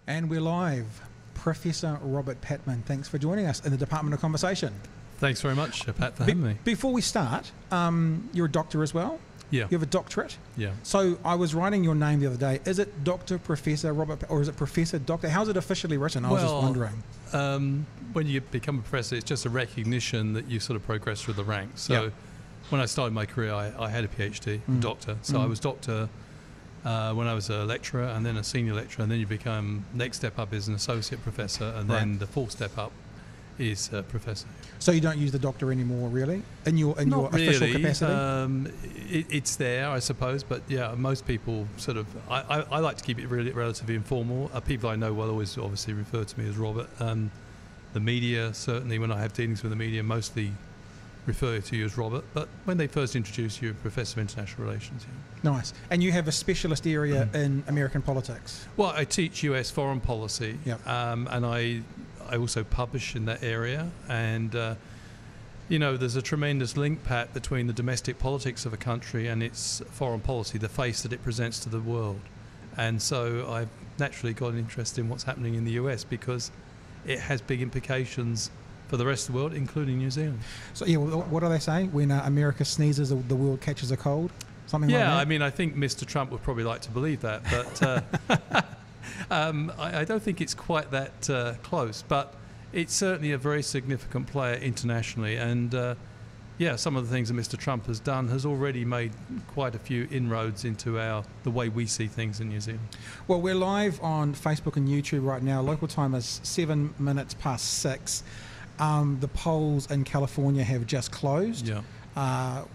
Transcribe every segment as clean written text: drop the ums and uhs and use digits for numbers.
And we're live. Professor Robert Patman, thanks for joining us in the Department of Conversation. Thanks very much, Pat, for having me. Before we start, you're a doctor as well? Yeah. You have a doctorate? Yeah. So I was writing your name the other day. Is it Dr. Professor Robert, or is it Professor Doctor? How's it officially written? I was just wondering. When you become a professor, it's just a recognition that you sort of progress through the ranks. So when I started my career, I had a PhD, doctor. So I was doctor when I was a lecturer, and then a senior lecturer, and then you become, next step up is an associate professor, and then the fourth step up is professor. So you don't use the doctor anymore, really, in your official capacity? It's there, I suppose, but yeah, most people sort of. I like to keep it really relatively informal. People I know will always obviously refer to me as Robert. The media, certainly, when I have dealings with the media, mostly refer to you as Robert, but when they first introduce you, Professor of International Relations. Yeah. Nice. And you have a specialist area in American politics? Well, I teach US foreign policy, and I also publish in that area, and you know, there's a tremendous link, Pat, between the domestic politics of a country and its foreign policy, the face that it presents to the world. And so I've naturally got an interest in what's happening in the US because it has big implications for the rest of the world, including New Zealand. So yeah, what do they say? When America sneezes, the world catches a cold? Something like that? Yeah, I mean, I think Mr. Trump would probably like to believe that, but I don't think it's quite that close. But it's certainly a very significant player internationally, and yeah, some of the things that Mr. Trump has done has already made quite a few inroads into the way we see things in New Zealand. Well, we're live on Facebook and YouTube right now. Local time is 7 minutes past 6. The polls in California have just closed. Yeah.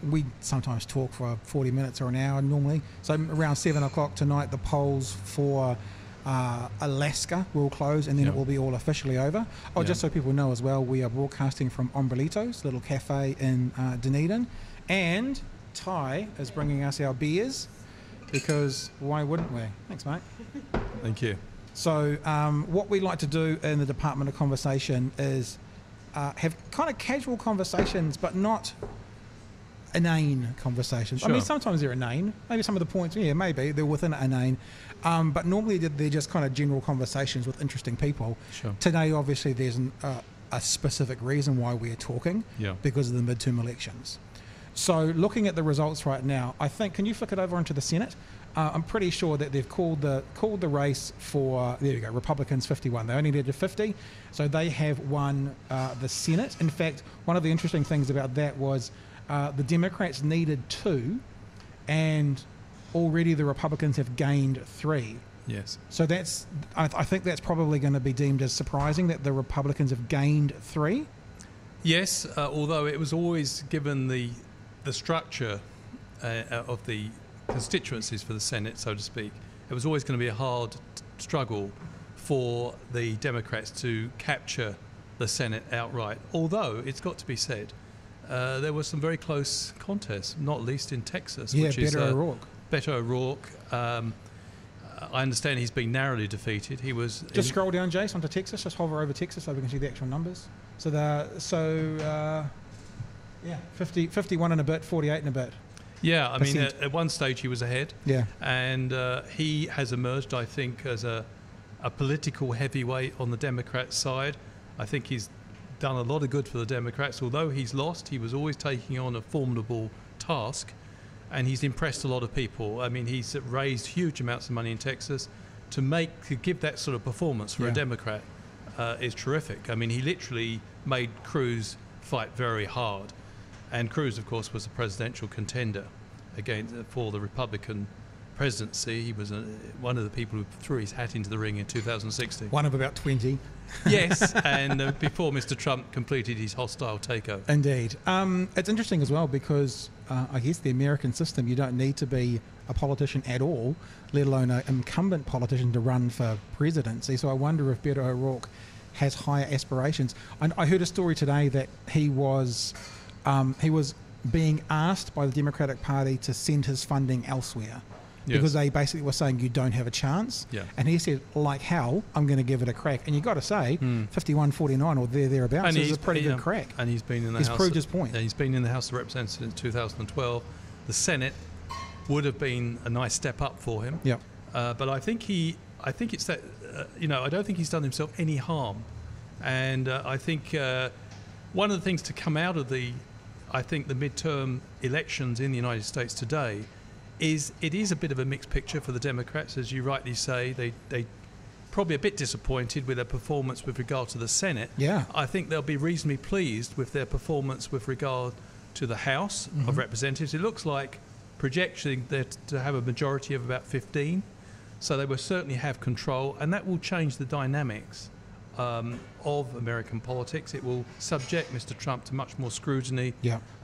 We sometimes talk for 40 minutes or an hour normally. So around 7 o'clock tonight, the polls for Alaska will close, and then it will be all officially over. Oh, just so people know as well, we are broadcasting from Ombrellitos, little cafe in Dunedin, and Ty is bringing us our beers because why wouldn't we? Thanks, mate. Thank you. So what we like to do in the Department of Conversation is have kind of casual conversations, but not inane conversations. Sure. I mean, sometimes they're inane. Maybe some of the points, maybe they're within inane. But normally they're just kind of general conversations with interesting people. Sure. Today, obviously, there's a specific reason why we're talking, because of the midterm elections. So looking at the results right now, I think, can you flick it over into the Senate? I'm pretty sure that they've called the race for, there you go, Republicans 51. They only needed 50, so they have won the Senate. In fact, one of the interesting things about that was the Democrats needed 2, and already the Republicans have gained 3. Yes. So I think that's probably going to be deemed as surprising that the Republicans have gained 3. Yes, although it was always given the structure of the constituencies for the Senate, so to speak, it was always going to be a hard struggle for the Democrats to capture the Senate outright. Although, it's got to be said, there were some very close contests, not least in Texas. Yeah, which is O'Rourke. Beto O'Rourke. I understand he's been narrowly defeated. He was just scroll down, Jace, onto Texas. Just hover over Texas so we can see the actual numbers. So 51 and a bit, 48 and a bit. Yeah, I mean, at one stage he was ahead. Yeah. And he has emerged, I think, as a political heavyweight on the Democrat side. I think he's done a lot of good for the Democrats. Although he's lost, he was always taking on a formidable task, and he's impressed a lot of people. I mean, he's raised huge amounts of money in Texas to give that sort of performance for a Democrat is terrific. I mean, he literally made Cruz fight very hard. And Cruz, of course, was a presidential contender for the Republican presidency. He was one of the people who threw his hat into the ring in 2016. One of about 20. Yes, and before Mr. Trump completed his hostile takeover. Indeed. It's interesting as well because I guess the American system, you don't need to be a politician at all, let alone an incumbent politician to run for presidency. So I wonder if Beto O'Rourke has higher aspirations. I heard a story today that he was being asked by the Democratic Party to send his funding elsewhere because they basically were saying you don't have a chance. Yeah. And he said, like hell, I'm going to give it a crack. And you got to say, 51-49 or thereabouts is a pretty good crack. And he's been in the He's House. proved his point. He's been in the House of Representatives since 2012. The Senate would have been a nice step up for him. Yeah. But I think it's that I don't think he's done himself any harm. And I think one of the things to come out of the midterm elections in the United States today is it is a bit of a mixed picture for the Democrats, as you rightly say. They probably a bit disappointed with their performance with regard to the Senate. Yeah. I think they'll be reasonably pleased with their performance with regard to the House of Representatives. It looks like projecting to have a majority of about 15, so they will certainly have control, and that will change the dynamics of American politics. It will subject Mr. Trump to much more scrutiny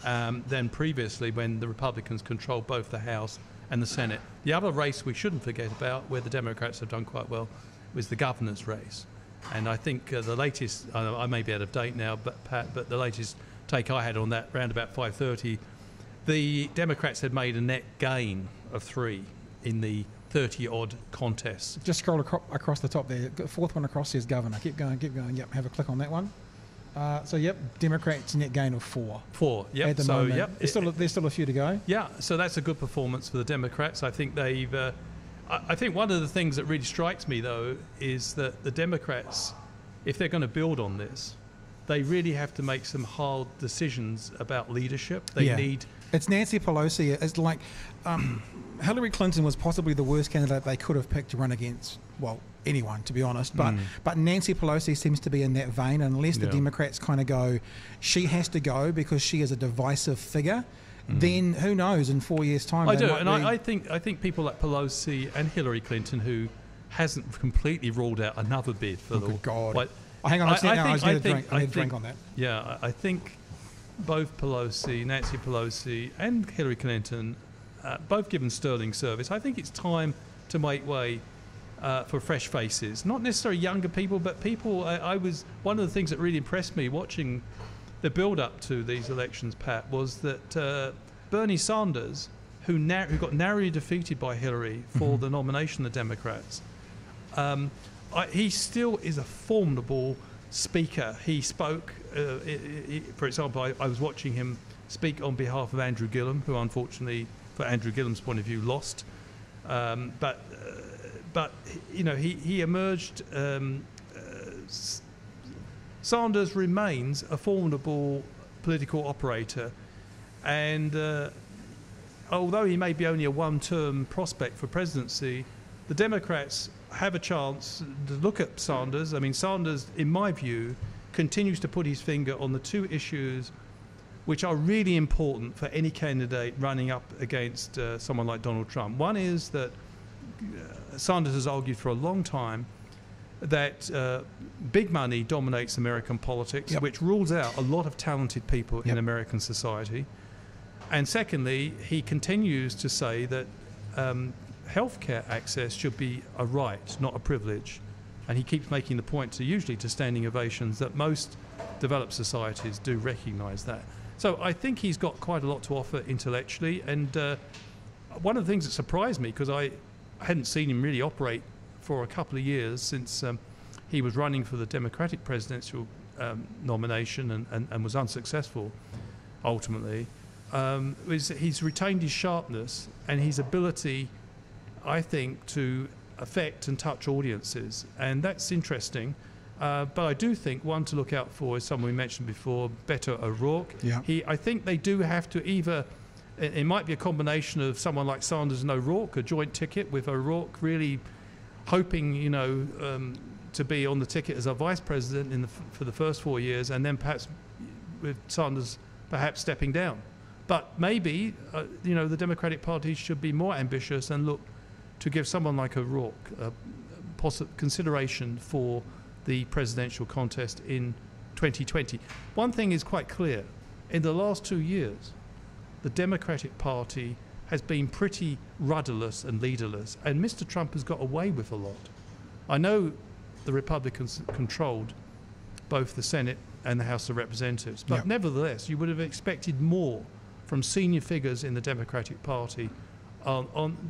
than previously when the Republicans controlled both the House and the Senate. The other race we shouldn't forget about, where the Democrats have done quite well, was the governor's race. And I think the latest, I may be out of date now, but the latest take I had on that, round about 5:30, the Democrats had made a net gain of 3 in the 30-odd contests. Just scroll across the top there. Fourth one across says governor. Keep going. Yep, have a click on that one. Democrats net gain of 4. 4, yep. At the moment. There's still a few to go. Yeah, so that's a good performance for the Democrats. I think they've... I think one of the things that really strikes me, though, is that the Democrats, if they're going to build on this, they really have to make some hard decisions about leadership. They need... It's Nancy Pelosi. It's like Hillary Clinton was possibly the worst candidate they could have picked to run against, well, anyone, to be honest. But Nancy Pelosi seems to be in that vein, unless the Democrats kind of go, she has to go because she is a divisive figure. Then who knows, in 4 years' time. I think people like Pelosi and Hillary Clinton, who hasn't completely ruled out another bid for God. Hang on, I need a drink on that. Yeah, I think both Nancy Pelosi and Hillary Clinton, both given sterling service, I think it's time to make way for fresh faces. Not necessarily younger people, but people. One of the things that really impressed me watching the build-up to these elections, Pat, was that Bernie Sanders, who got narrowly defeated by Hillary for the nomination of the Democrats, he still is a formidable speaker. He spoke, for example, I was watching him speak on behalf of Andrew Gillum, who unfortunately, for Andrew Gillum's point of view, lost. But he emerged... Sanders remains a formidable political operator, and although he may be only a one-term prospect for presidency, the Democrats have a chance to look at Sanders. I mean, Sanders, in my view, continues to put his finger on the 2 issues which are really important for any candidate running up against someone like Donald Trump. One is that Sanders has argued for a long time that big money dominates American politics, which rules out a lot of talented people in American society. And secondly, he continues to say that healthcare access should be a right, not a privilege. And he keeps making the point, usually to standing ovations, that most developed societies do recognise that. So I think he's got quite a lot to offer intellectually. And one of the things that surprised me, because I hadn't seen him really operate for a couple of years since he was running for the Democratic presidential nomination and was unsuccessful ultimately, he's retained his sharpness and his ability, I think, to affect and touch audiences, and that's interesting. But I do think one to look out for is someone we mentioned before, Beto O'Rourke. I think they do have to either... It might be a combination of someone like Sanders and O'Rourke, a joint ticket with O'Rourke really hoping, to be on the ticket as a vice president for the first 4 years, and then perhaps with Sanders perhaps stepping down. But maybe, the Democratic Party should be more ambitious and look to give someone like O'Rourke consideration for the presidential contest in 2020. One thing is quite clear. In the last 2 years, the Democratic Party has been pretty rudderless and leaderless, and Mr. Trump has got away with a lot. I know the Republicans controlled both the Senate and the House of Representatives, but nevertheless, you would have expected more from senior figures in the Democratic Party,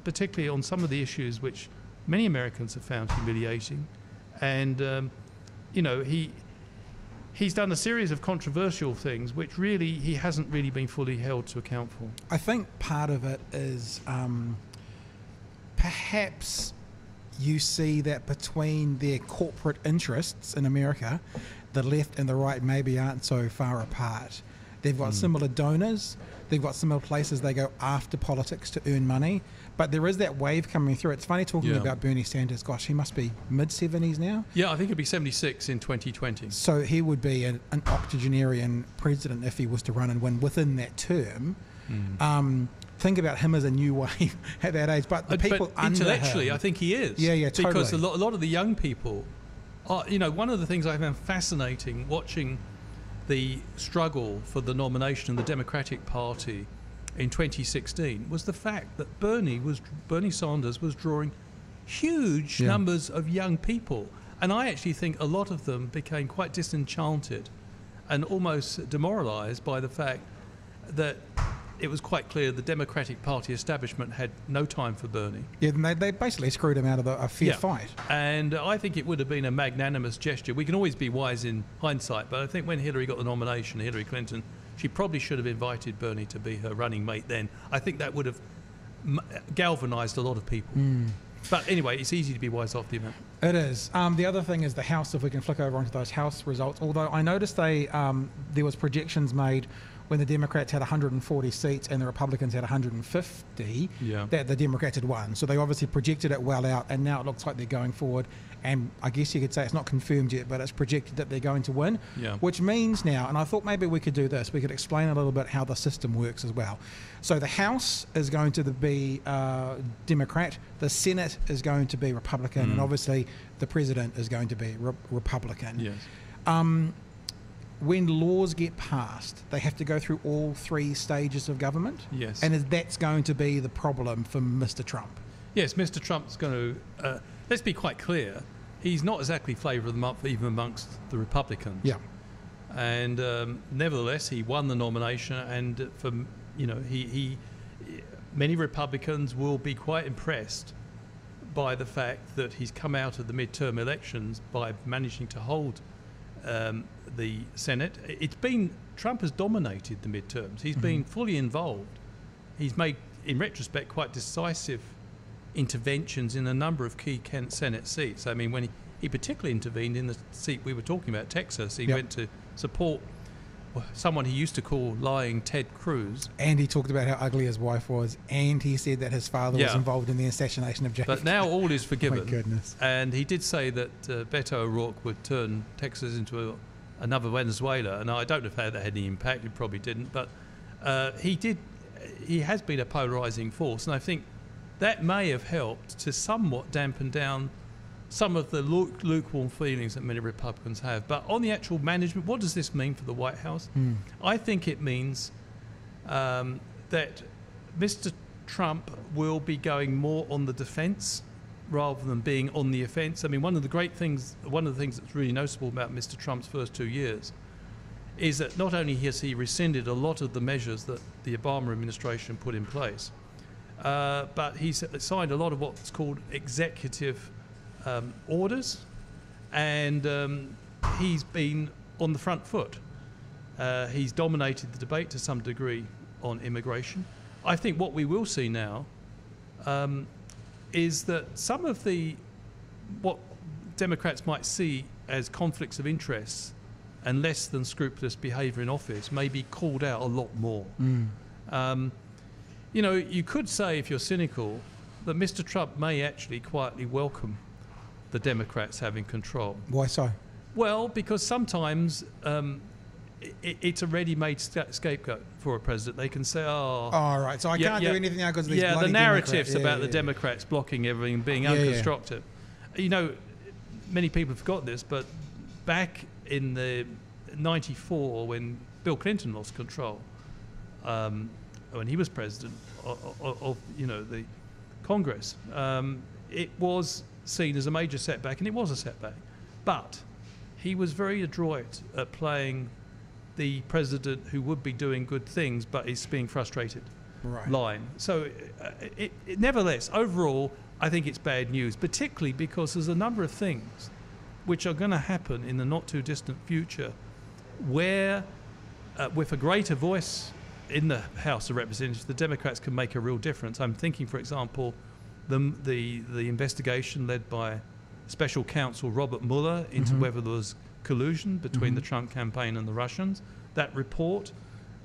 particularly on some of the issues which many Americans have found humiliating. And, he's done a series of controversial things which really he hasn't really been fully held to account for. I think part of it is perhaps you see that between their corporate interests in America, the left and the right maybe aren't so far apart. They've got similar donors, they've got similar places they go after politics to earn money, but there is that wave coming through. It's funny talking about Bernie Sanders. Gosh, he must be mid-70s now. Yeah, I think he'll be 76 in 2020. So he would be an octogenarian president if he was to run and win within that term. Think about him as a new wave at that age, but the people but intellectually, him, I think he is. Yeah, totally. Because a lot of the young people are, one of the things I found fascinating watching the struggle for the nomination of the Democratic Party in 2016 was the fact that Bernie Sanders was drawing huge numbers of young people, and I actually think a lot of them became quite disenchanted and almost demoralised by the fact that it was quite clear the Democratic Party establishment had no time for Bernie. Yeah, and they basically screwed him out of a fair fight. And I think it would have been a magnanimous gesture. We can always be wise in hindsight, but I think when Hillary got the nomination, Hillary Clinton, she probably should have invited Bernie to be her running mate then. I think that would have galvanised a lot of people. But anyway, it's easy to be wise off the event. It is. The other thing is the House, if we can flick over onto those House results, although I noticed there was projections made when the Democrats had 140 seats and the Republicans had 150, that the Democrats had won. So they obviously projected it well out, and now it looks like they're going forward. And I guess you could say it's not confirmed yet, but it's projected that they're going to win, which means now, and I thought maybe we could do this, we could explain a little bit how the system works as well. So the House is going to be Democrat, the Senate is going to be Republican, and obviously the President is going to be Republican. Yes. When laws get passed, they have to go through all three stages of government. Yes. And that's going to be the problem for Mr. Trump. Yes, Mr. Trump's going to... let's be quite clear. He's not exactly flavour of the month even amongst the Republicans. Yeah. And nevertheless, he won the nomination, and many Republicans will be quite impressed by the fact that he's come out of the midterm elections by managing to hold the Senate. Trump has dominated the midterms. He's been fully involved. He's made, in retrospect, quite decisive interventions in a number of key Senate seats. I mean, when he particularly intervened in the seat we were talking about, Texas, he went to support someone he used to call lying Ted Cruz. And he talked about how ugly his wife was, and he said that his father was involved in the assassination of JFK. But now all is forgiven. My goodness. And he did say that Beto O'Rourke would turn Texas into another Venezuela, and I don't know if that had any impact. It probably didn't, but he has been a polarising force, and I think that may have helped to somewhat dampen down some of the lukewarm feelings that many Republicans have. But on the actual management, what does this mean for the White House? I think it means that Mr. Trump will be going more on the defence rather than being on the offence. I mean, one of the things that's really noticeable about Mr. Trump's first 2 years is that not only has he rescinded a lot of the measures that the Obama administration put in place, but he's signed a lot of what's called executive orders, and he's been on the front foot. He's dominated the debate to some degree on immigration. I think what we will see now is that some of what Democrats might see as conflicts of interest and less than scrupulous behaviour in office may be called out a lot more. You could say, if you're cynical, that Mr. Trump may actually quietly welcome the Democrats having control. Why so? Well, because sometimes it's a ready-made scapegoat for a president. They can say, right, so I can't do anything now because of these bloody the narratives Democrats. about the Democrats blocking everything and being unconstructive. Many people have forgotten this, but back in the 94, when Bill Clinton lost control, when he was president of the Congress, it was seen as a major setback, and it was a setback. But he was very adroit at playing the president who would be doing good things but is being frustrated line. So nevertheless, overall, I think it's bad news, particularly because there's a number of things which are going to happen in the not too distant future where with a greater voice in the House of Representatives, the Democrats can make a real difference. I'm thinking, for example, the investigation led by Special Counsel Robert Mueller into whether there was collusion between the Trump campaign and the Russians. That report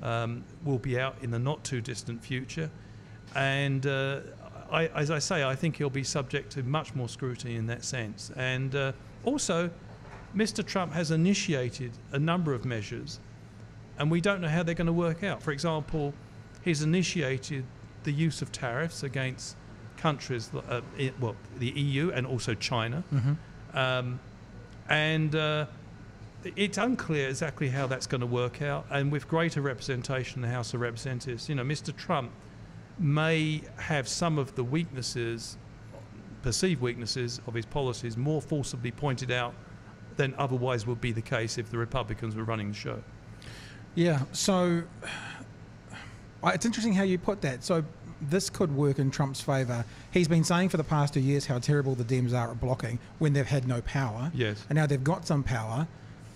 will be out in the not too distant future, and as I say, I think he'll be subject to much more scrutiny in that sense. And also, Mr. Trump has initiated a number of measures, and we don't know how they're going to work out. For example, he's initiated the use of tariffs against countries, the EU and also China. It's unclear exactly how that's going to work out. And with greater representation in the House of Representatives, Mr. Trump may have some of the weaknesses, perceived weaknesses of his policies more forcibly pointed out than otherwise would be the case if the Republicans were running the show. Yeah, so it's interesting how you put that. So this could work in Trump's favour. He's been saying for the past 2 years how terrible the Dems are at blocking when they've had no power. Yes. And now they've got some power.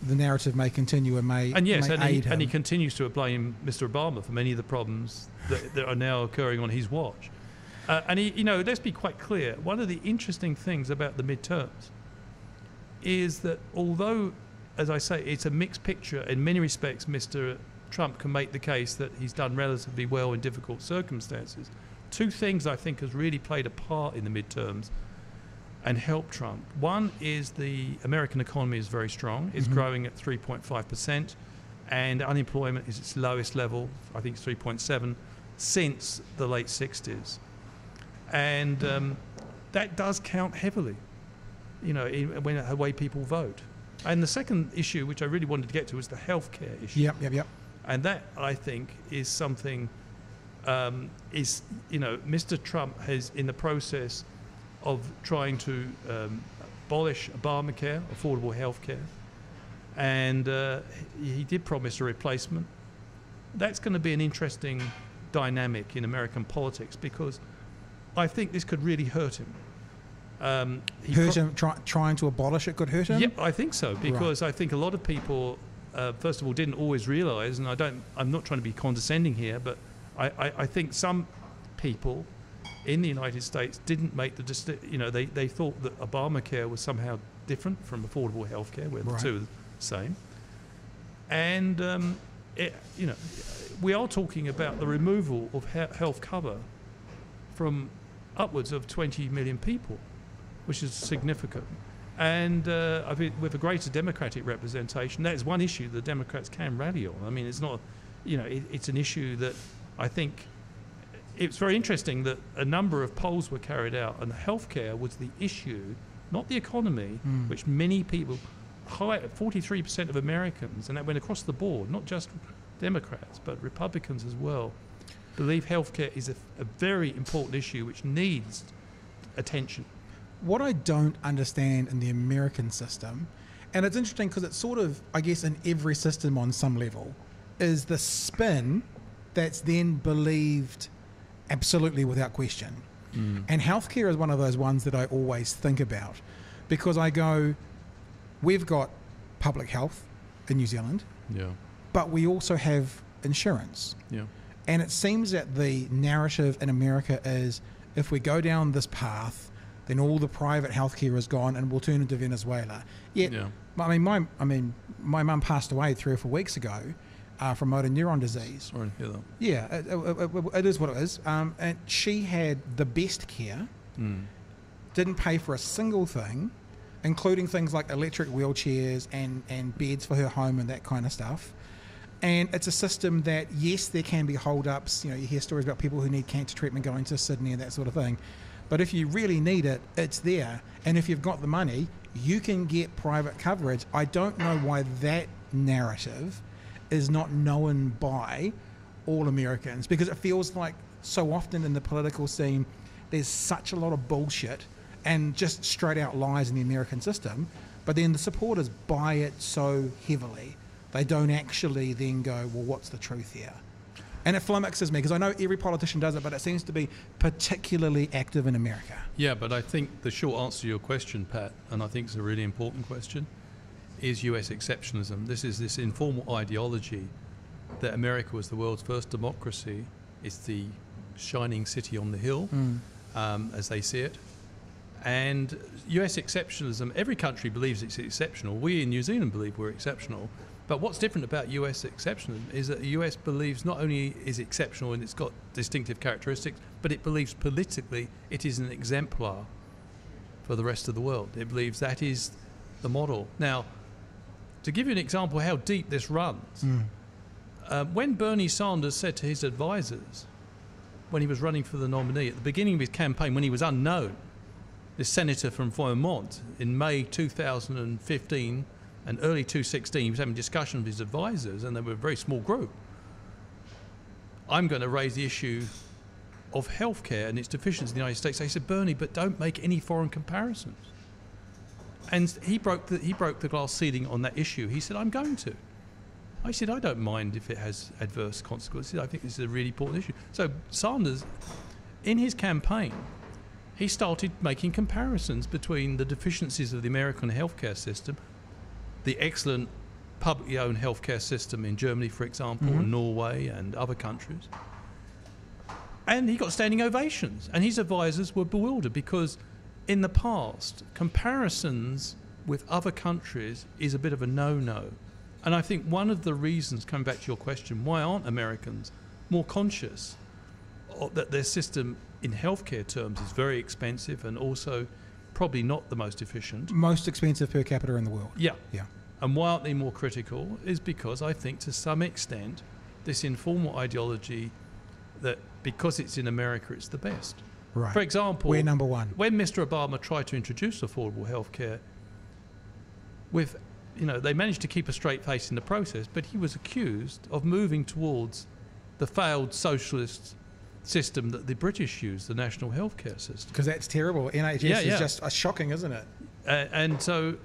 The narrative may continue and may aid him. And he continues to blame Mr. Obama for many of the problems that are now occurring on his watch. And let's be quite clear. One of the interesting things about the midterms is that although, as I say, it's a mixed picture, in many respects, Mr. Trump can make the case that he's done relatively well in difficult circumstances. Two things I think has really played a part in the midterms and helped Trump. One is the American economy is very strong. It's growing at 3.5%, and unemployment is its lowest level, I think it's 3.7, since the late 60s. And that does count heavily, in the way people vote. And the second issue, which I really wanted to get to, was the healthcare issue. Yep. And that, I think, is something, Mr. Trump has, in the process of trying to abolish Obamacare, affordable health care, and he did promise a replacement. That's going to be an interesting dynamic in American politics, because I think this could really hurt him. Trying to abolish it could hurt him? Yep, I think so, because I think a lot of people, first of all, didn't always realise, and I'm not trying to be condescending here, but I think some people in the United States didn't make they thought that Obamacare was somehow different from affordable health care, where the two are the same. And, we are talking about the removal of health cover from upwards of 20 million people, which is significant. And I think with a greater Democratic representation, that is one issue the Democrats can rally on. I mean, it's not, it's an issue that I think it's very interesting that a number of polls were carried out, and healthcare was the issue, not the economy, which many people, 43% of Americans, and that went across the board, not just Democrats, but Republicans as well, believe healthcare is a very important issue which needs attention. What I don't understand in the American system, and it's interesting because it's sort of, I guess, in every system on some level, is the spin that's then believed absolutely without question. And healthcare is one of those ones that I always think about, because I go, we've got public health in New Zealand, but we also have insurance. And it seems that the narrative in America is, if we go down this path, then all the private healthcare is gone and we'll turn into Venezuela. Yet, my mum passed away 3 or 4 weeks ago from motor neuron disease. Sorry to hear that. Yeah, it is what it is. And she had the best care, didn't pay for a single thing, including things like electric wheelchairs and beds for her home and that kind of stuff. And it's a system that, yes, there can be hold-ups. You hear stories about people who need cancer treatment going to Sydney and that sort of thing. But if you really need it, it's there. And if you've got the money, you can get private coverage. I don't know why that narrative is not known by all Americans, because it feels like so often in the political scene, there's such a lot of bullshit and just straight out lies in the American system. But then the supporters buy it so heavily. They don't actually then go, well, what's the truth here? And it flummoxes me, because I know every politician does it, but it seems to be particularly active in America. Yeah, but I think the short answer to your question, Pat, and I think it's a really important question, is US exceptionalism. This is this informal ideology that America was the world's first democracy. It's the shining city on the hill. as they see it. And US exceptionalism, every country believes it's exceptional. We in New Zealand believe we're exceptional. But what's different about US exceptionalism is that the US believes not only is exceptional and it's got distinctive characteristics, but it believes politically it is an exemplar for the rest of the world. It believes that is the model. Now, to give you an example of how deep this runs, when Bernie Sanders said to his advisors, when he was running for the nominee, at the beginning of his campaign, when he was unknown, this senator from Vermont, in May 2015 and early 2016, he was having a discussion with his advisors, and they were a very small group. I'm going to raise the issue of healthcare and its deficiencies in the United States. They said, Bernie, but don't make any foreign comparisons. And he broke the glass ceiling on that issue. He said, I'm going to. I said, I don't mind if it has adverse consequences. I think this is a really important issue. So Sanders, in his campaign, he started making comparisons between the deficiencies of the American healthcare system, the excellent publicly owned healthcare system in Germany, for example, and Norway and other countries. And he got standing ovations. And his advisors were bewildered because in the past, comparisons with other countries is a bit of a no-no. And I think one of the reasons, coming back to your question, why aren't Americans more conscious that their system in healthcare terms is very expensive and also probably not the most efficient. Most expensive per capita in the world. Yeah. Yeah. And why aren't they more critical is because I think to some extent this informal ideology that because it's in America it's the best. Right. For example, we're number one. When Mr. Obama tried to introduce affordable healthcare, they managed to keep a straight face in the process, but he was accused of moving towards the failed socialist system that the British use, the national healthcare system. Because that's terrible. NHS is just shocking, isn't it? And so,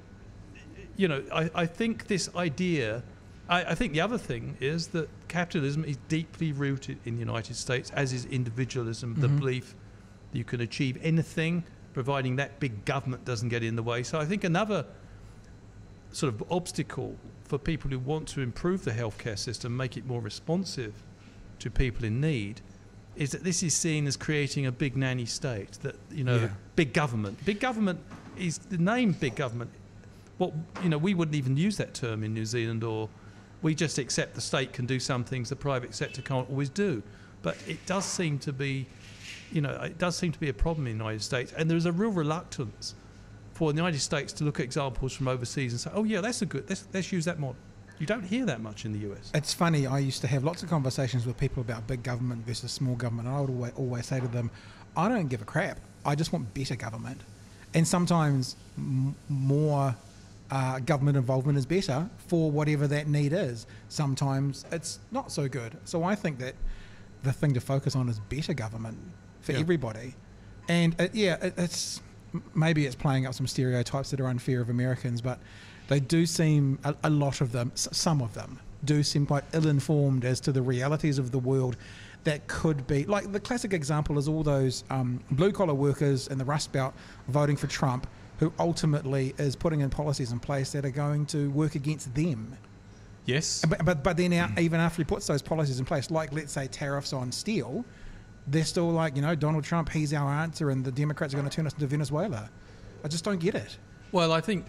I think this idea, I think the other thing is that capitalism is deeply rooted in the United States, as is individualism, the belief that you can achieve anything, providing that big government doesn't get in the way. So I think another sort of obstacle for people who want to improve the healthcare system, make it more responsive to people in need, is that this is seen as creating a big nanny state, that, big government. Big government is the name big government. We wouldn't even use that term in New Zealand, or we just accept the state can do some things the private sector can't always do. But it does seem to be, a problem in the United States, and there's a real reluctance for the United States to look at examples from overseas and say, oh yeah, let's use that model. You don't hear that much in the US. It's funny, I used to have lots of conversations with people about big government versus small government, and I would always say to them, I don't give a crap. I just want better government. And sometimes more government involvement is better for whatever that need is. Sometimes it's not so good. So I think that the thing to focus on is better government for everybody. And maybe it's playing up some stereotypes that are unfair of Americans, but they do seem, a lot of them, some of them, do seem quite ill-informed as to the realities of the world that could be. Like the classic example is all those blue-collar workers in the Rust Belt voting for Trump, who ultimately is putting in policies in place that are going to work against them. Yes. But then even after he puts those policies in place, like let's say tariffs on steel, they're still like, Donald Trump, he's our answer, and the Democrats are going to turn us into Venezuela. I just don't get it. Well, I think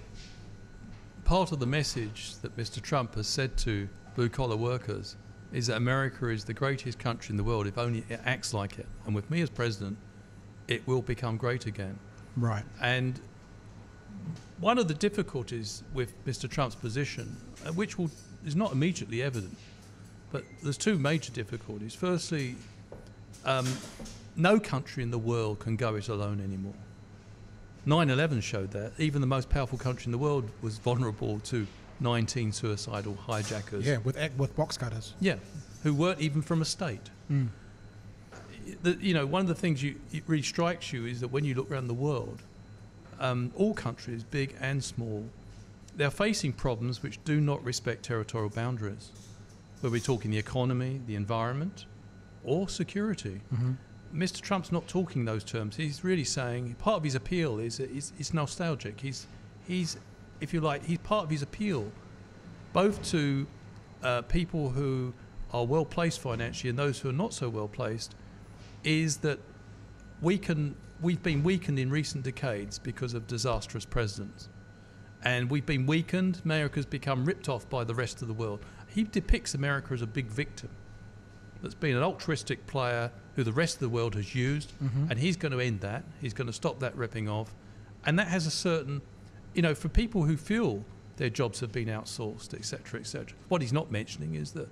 part of the message that Mr. Trump has said to blue-collar workers is that America is the greatest country in the world if only it acts like it. And with me as president, it will become great again. Right. And one of the difficulties with Mr. Trump's position, which is not immediately evident, but there's two major difficulties. Firstly, no country in the world can go it alone anymore. 9/11 showed that. Even the most powerful country in the world was vulnerable to 19 suicidal hijackers. Yeah, with box cutters. Yeah, who weren't even from a state. Mm. One of the things it really strikes you is that when you look around the world, all countries, big and small, they're facing problems which do not respect territorial boundaries. Whether we're talking the economy, the environment, or security. Mm-hmm. Mr. Trump's not talking those terms. He's really saying part of his appeal is it's nostalgic. He's if you like, he's part of his appeal, both to people who are well placed financially and those who are not so well placed, is that we can we've been weakened in recent decades because of disastrous presidents. And we've been weakened. America's become ripped off by the rest of the world. He depicts America as a big victim that's been an altruistic player who the rest of the world has used, and he's going to end that. He's going to stop that ripping off. And that has a certain, for people who feel their jobs have been outsourced, et cetera, what he's not mentioning is that,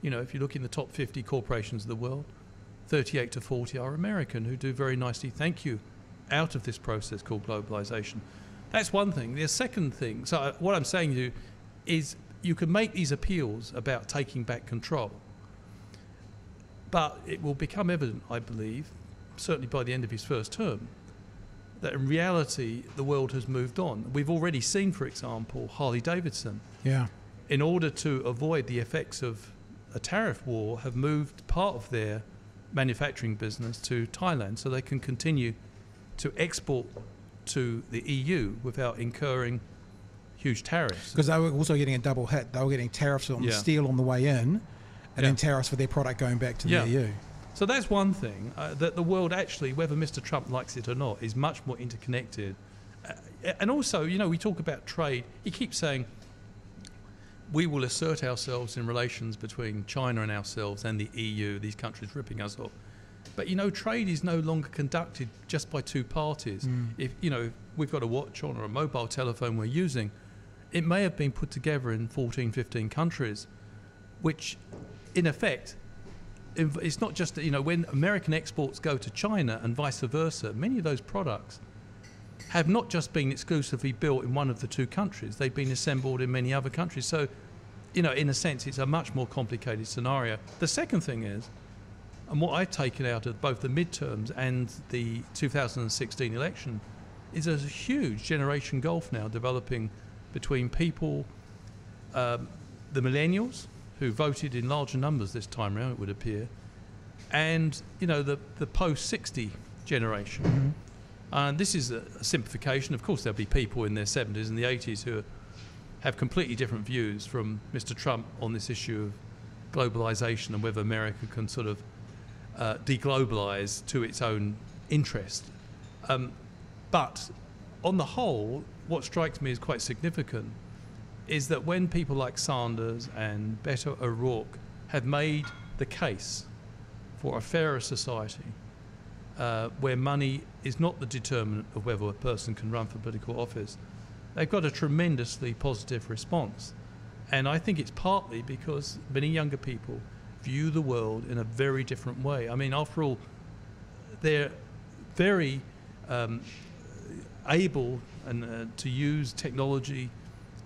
if you look in the top 50 corporations of the world, 38 to 40 are American, who do very nicely, thank you, out of this process called globalization. That's one thing. The second thing, so what I'm saying to you is you can make these appeals about taking back control, but it will become evident, I believe, certainly by the end of his first term, that in reality the world has moved on. We've already seen, for example, Harley-Davidson, in order to avoid the effects of a tariff war, have moved part of their manufacturing business to Thailand so they can continue to export to the EU without incurring huge tariffs. Because they were also getting a double hit. They were getting tariffs on steel on the way in, and then tariffs for their product going back to the EU. So that's one thing, that the world actually, whether Mr. Trump likes it or not, is much more interconnected. And also, we talk about trade. He keeps saying, we will assert ourselves in relations between China and ourselves and the EU, these countries ripping us off. But, trade is no longer conducted just by two parties. If, we've got a watch on or a mobile telephone we're using, it may have been put together in 14, 15 countries, which, in effect, it's not just that, when American exports go to China and vice versa, many of those products have not just been exclusively built in one of the two countries, they've been assembled in many other countries. So, in a sense, it's a much more complicated scenario. The second thing is, and what I've taken out of both the midterms and the 2016 election, is there's a huge generation gulf now developing between people, the millennials, who voted in larger numbers this time around, it would appear, and the post-60 generation. And this is a simplification. Of course, there'll be people in their 70s and the 80s who have completely different views from Mr. Trump on this issue of globalization and whether America can sort of deglobalize to its own interest. But on the whole, what strikes me as quite significant is that when people like Sanders and Beto O'Rourke have made the case for a fairer society, where money is not the determinant of whether a person can run for political office, they've got a tremendously positive response. And I think it's partly because many younger people view the world in a very different way. I mean, after all, they're very able to use technology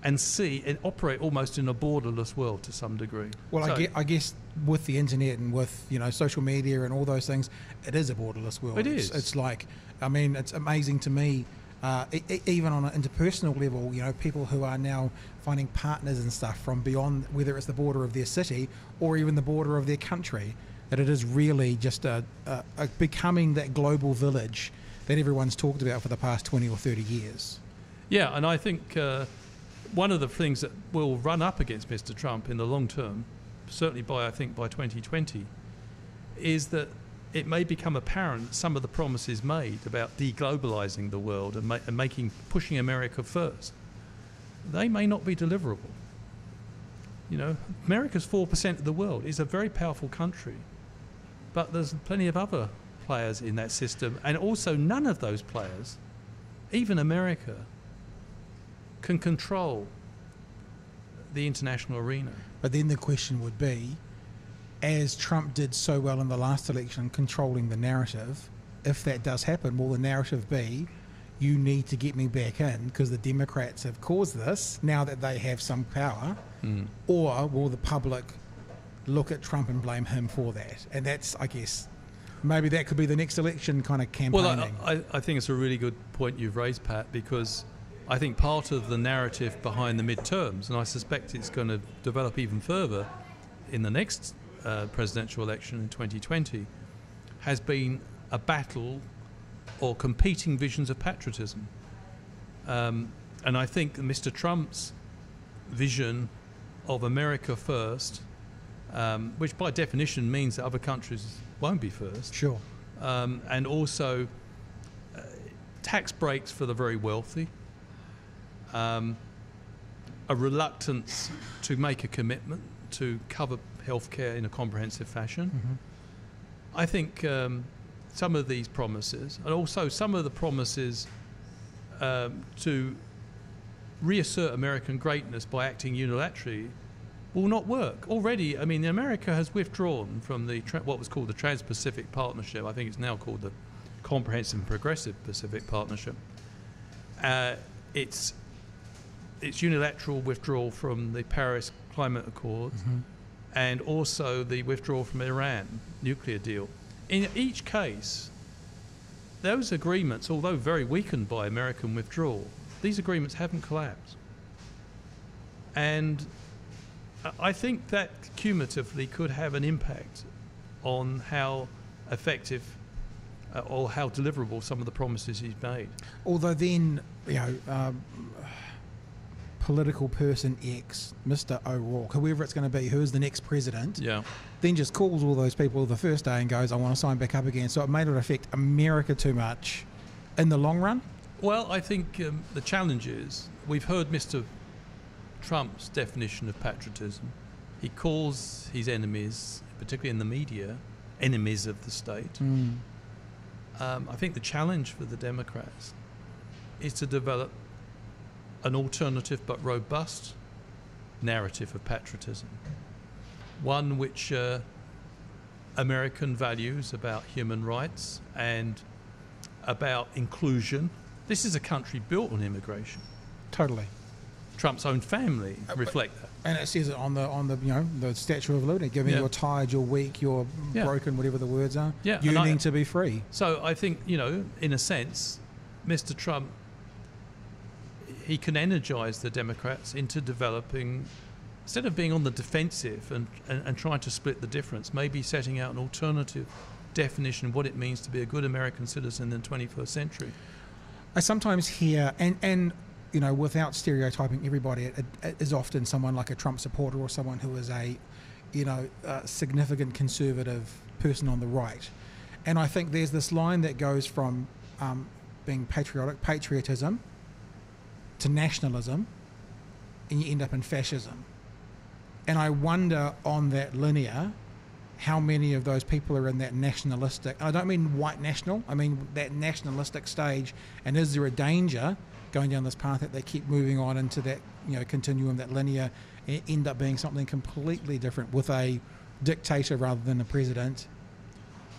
and see and operate almost in a borderless world to some degree. Well, so, I guess with the internet and with social media and all those things, it is a borderless world. It is. It's like, it's amazing to me, even on an interpersonal level, people who are now finding partners and stuff from beyond, whether it's the border of their city or even the border of their country, that it is really just a becoming that global village that everyone's talked about for the past 20 or 30 years. Yeah, and I think one of the things that will run up against Mr. Trump in the long term, certainly by 2020, is that it may become apparent that some of the promises made about deglobalizing the world and pushing America first, they may not be deliverable. America's 4% of the world. Is a very powerful country, but there's plenty of other players in that system, and also none of those players, even America, can control the international arena. But then the question would be, as Trump did so well in the last election, controlling the narrative, if that does happen, will the narrative be, you need to get me back in because the Democrats have caused this now that they have some power, or will the public look at Trump and blame him for that? And that's, I guess, maybe that could be the next election kind of campaigning. Well, I think it's a really good point you've raised, Pat, because I think part of the narrative behind the midterms, and I suspect it's going to develop even further in the next presidential election in 2020, has been a battle or competing visions of patriotism. And I think Mr. Trump's vision of America first, which by definition means that other countries won't be first. Sure. And also tax breaks for the very wealthy, a reluctance to make a commitment to cover healthcare in a comprehensive fashion. Mm-hmm. I think some of these promises, and also some of the promises to reassert American greatness by acting unilaterally, will not work. Already, I mean, America has withdrawn from the what was called the Trans-Pacific Partnership. I think it's now called the Comprehensive and Progressive Pacific Partnership. It's unilateral withdrawal from the Paris Climate Accords, Mm-hmm. and also the withdrawal from Iran nuclear deal. In each case, those agreements, although very weakened by American withdrawal, these agreements haven't collapsed. And I think that cumulatively could have an impact on how effective or how deliverable some of the promises he's made. Although then, political person X, Mr. O'Rourke, whoever it's going to be, who is the next president, then just calls all those people the first day and goes, I want to sign back up again. So it may not affect America too much in the long run. Well, I think the challenge is, we've heard Mr. Trump's definition of patriotism. He calls his enemies, particularly in the media, enemies of the state. I think the challenge for the Democrats is to develop an alternative but robust narrative of patriotism. One which American values about human rights and about inclusion. This is a country built on immigration. Totally. Trump's own family reflect that. And it says it on the the Statue of Liberty, giving you're tired, you're weak, you're broken, whatever the words are, yearning to be free. So I think, in a sense, Mr. Trump, he can energize the Democrats into developing, instead of being on the defensive and trying to split the difference, maybe setting out an alternative definition of what it means to be a good American citizen in the 21st century. I sometimes hear, and without stereotyping everybody, it is often someone like a Trump supporter or someone who is a significant conservative person on the right. And I think there's this line that goes from being patriotism, to nationalism, and you end up in fascism. And I wonder on that linear how many of those people are in that nationalistic, I don't mean white national, I mean that nationalistic stage, and is there a danger going down this path that they keep moving on into that continuum, that linear, and end up being something completely different with a dictator rather than a president?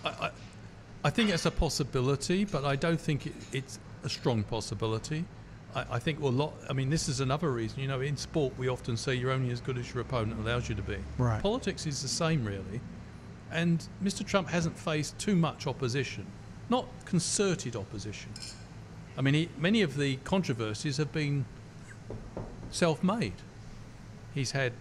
I think it's a possibility, but I don't think it's a strong possibility. I think this is another reason, in sport we often say you're only as good as your opponent allows you to be. Right. Politics is the same, really. And Mr. Trump hasn't faced too much opposition, not concerted opposition. I mean, many of the controversies have been self-made. He's had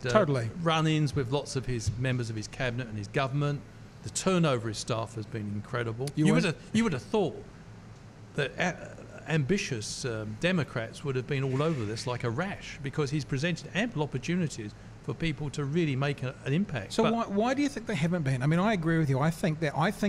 run-ins with lots of his members of his cabinet and his government. The turnover of his staff has been incredible. You would have thought that ambitious Democrats would have been all over this like a rash, because he's presented ample opportunities for people to really make an impact. So why do you think they haven't been? I mean, I agree with you. I think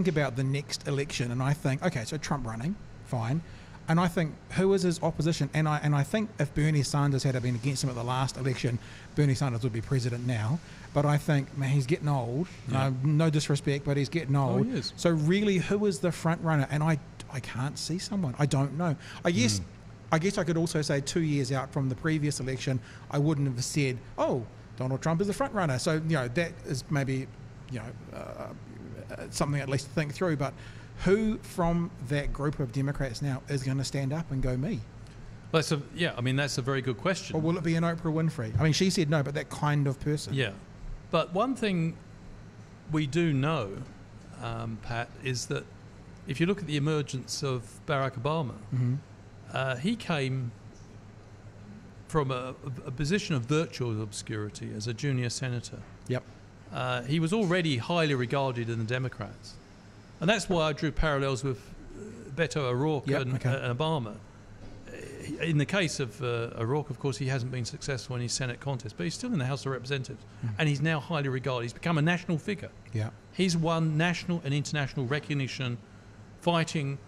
about the next election and I think, okay, so Trump running, fine. And I think, who is his opposition? And I think if Bernie Sanders had been against him at the last election, Bernie Sanders would be president now. But I think, man, he's getting old. Yeah. No disrespect, but he's getting old. Oh, he is. So really, who is the front runner? And I can't see someone. I don't know. I guess I could also say 2 years out from the previous election, I wouldn't have said, oh, Donald Trump is the front runner. So, that is maybe, something at least to think through. But who from that group of Democrats now is going to stand up and go me? That's a very good question. Or will it be an Oprah Winfrey? I mean, she said no, but that kind of person. Yeah. But one thing we do know, Pat, is that if you look at the emergence of Barack Obama, he came from a position of virtual obscurity as a junior senator. Yep. He was already highly regarded in the Democrats. And that's why I drew parallels with Beto O'Rourke and Obama. In the case of O'Rourke, of course, he hasn't been successful in his Senate contest, but he's still in the House of Representatives, and he's now highly regarded. He's become a national figure. Yeah. He's won national and international recognition fighting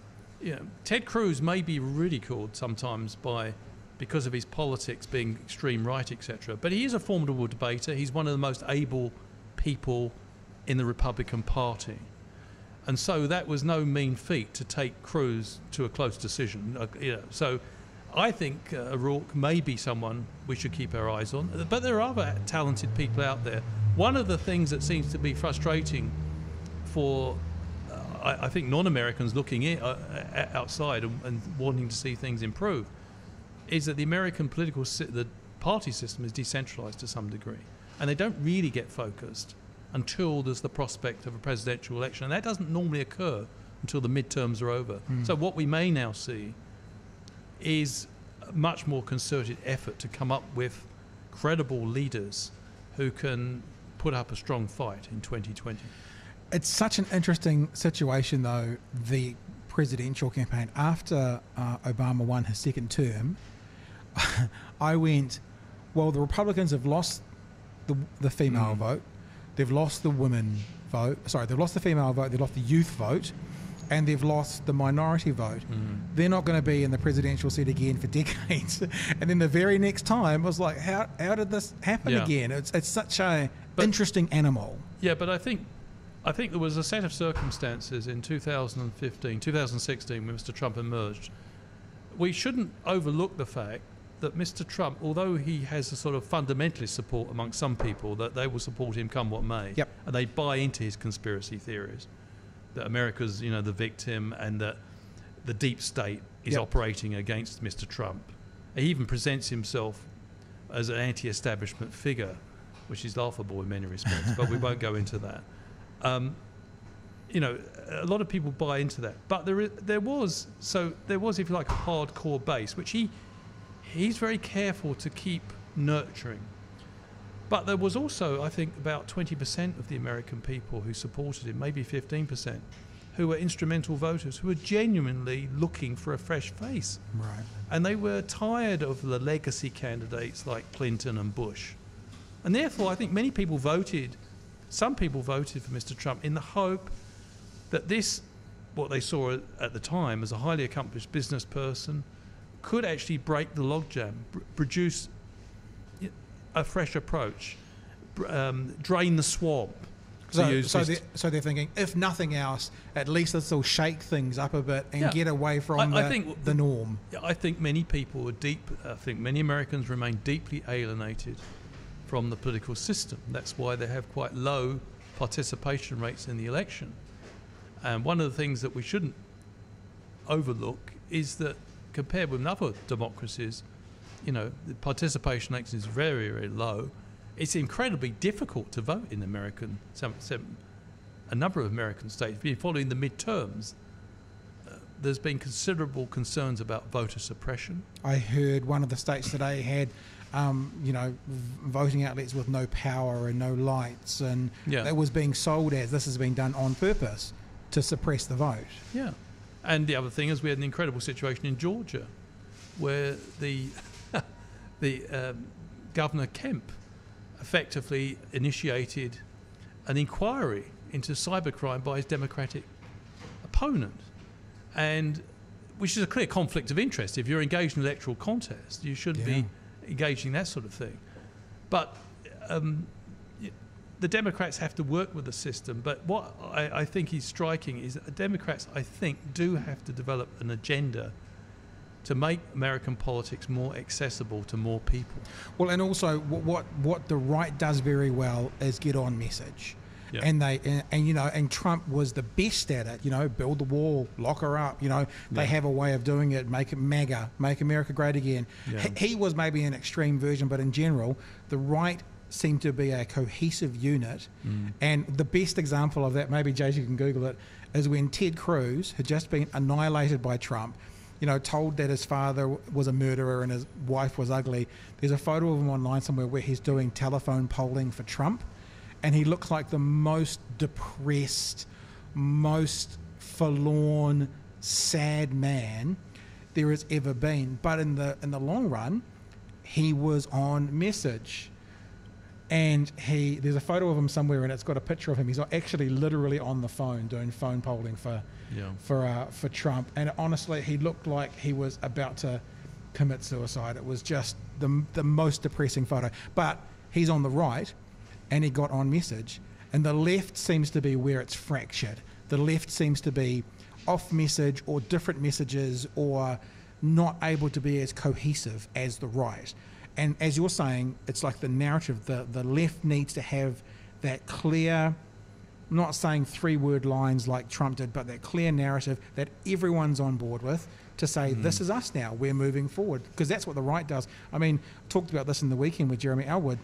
Ted Cruz may be ridiculed sometimes because of his politics being extreme right, etc. But he is a formidable debater. He's one of the most able people in the Republican Party. And so that was no mean feat to take Cruz to a close decision. So I think O'Rourke may be someone we should keep our eyes on. But there are other talented people out there. One of the things that seems to be frustrating for, I think, non-Americans looking outside and wanting to see things improve is that the American the party system is decentralized to some degree. And they don't really get focused until there's the prospect of a presidential election. And that doesn't normally occur until the midterms are over. So what we may now see is a much more concerted effort to come up with credible leaders who can put up a strong fight in 2020. It's such an interesting situation, though, the presidential campaign. After Obama won his second term, I went, well, the Republicans have lost the female vote. They've lost the women vote. Sorry, they've lost the female vote. They've lost the youth vote. And they've lost the minority vote. They're not going to be in the presidential seat again for decades. And then the very next time was like, how did this happen again? It's such a interesting animal. Yeah, but I think there was a set of circumstances in 2016 when Mr. Trump emerged. We shouldn't overlook the fact that Mr. Trump, although he has a sort of fundamentalist support amongst some people, that they will support him come what may, and they buy into his conspiracy theories, that America's, the victim and that the deep state is operating against Mr. Trump. He even presents himself as an anti-establishment figure, which is laughable in many respects, but we won't go into that. A lot of people buy into that, but there was, if you like, a hardcore base, which he's very careful to keep nurturing. But there was also, I think, about 20% of the American people who supported him, maybe 15%, who were instrumental voters, who were genuinely looking for a fresh face. Right. And they were tired of the legacy candidates like Clinton and Bush. And therefore, I think some people voted for Mr. Trump in the hope that what they saw at the time as a highly accomplished business person, could actually break the logjam, produce a fresh approach, drain the swamp. So they're thinking, if nothing else, at least this will shake things up a bit and get away from the norm. I think many people many Americans remain deeply alienated from the political system. That's why they have quite low participation rates in the election. And one of the things that we shouldn't overlook is that compared with other democracies, the participation rate is very, very low. It's incredibly difficult to vote in a number of American states. If you're following the midterms, there's been considerable concerns about voter suppression. I heard one of the states today had, voting outlets with no power and no lights, and that was being sold as this has been done on purpose to suppress the vote. Yeah. And the other thing is we had an incredible situation in Georgia where the Governor Kemp effectively initiated an inquiry into cybercrime by his Democratic opponent, and which is a clear conflict of interest. If you're engaged in an electoral contest, you should be engaging that sort of thing. But the Democrats have to work with the system. But what I think is striking is that the Democrats, I think, do have to develop an agenda to make American politics more accessible to more people. Well, and also what the right does very well is get on message. Yeah. And Trump was the best at it, build the wall, lock her up, they have a way of doing it, make it MAGA, make America great again. Yeah. He was maybe an extreme version, but in general, the right seemed to be a cohesive unit. And the best example of that, maybe Jay, you can Google it, is when Ted Cruz had just been annihilated by Trump, told that his father was a murderer and his wife was ugly. There's a photo of him online somewhere where he's doing telephone polling for Trump, and he looks like the most depressed, most forlorn, sad man there has ever been. But in the long run, he was on message. And there's a photo of him somewhere, and it's got a picture of him. He's actually literally on the phone doing phone polling for Trump. And honestly, he looked like he was about to commit suicide. It was just the most depressing photo. But he's on the right, and he got on message. And the left seems to be where it's fractured. The left seems to be off message or different messages or not able to be as cohesive as the right. And as you're saying, it's like the narrative, the left needs to have that clear, I'm not saying 3-word lines like Trump did, but that clear narrative that everyone's on board with to say, this is us now, we're moving forward. Because that's what the right does. I mean, I talked about this in the weekend with Jeremy Elwood.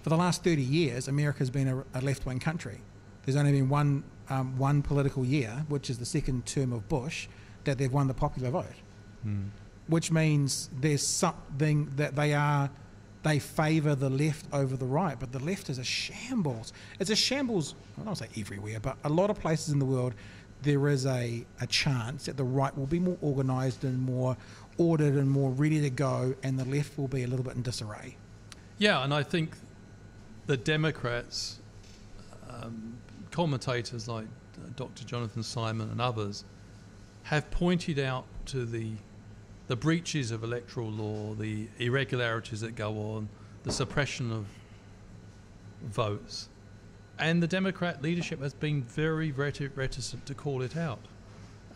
For the last 30 years, America's been a left-wing country. There's only been one political year, which is the second term of Bush, that they've won the popular vote. Which means there's something that they favour the left over the right, but the left is a shambles. It's a shambles, I don't say everywhere, but a lot of places in the world there is a chance that the right will be more organised and more ordered and more ready to go, and the left will be a little bit in disarray. Yeah, and I think the Democrats, commentators like Dr. Jonathan Simon and others, have pointed out to the breaches of electoral law, the irregularities that go on, the suppression of votes. And the Democrat leadership has been very reticent to call it out.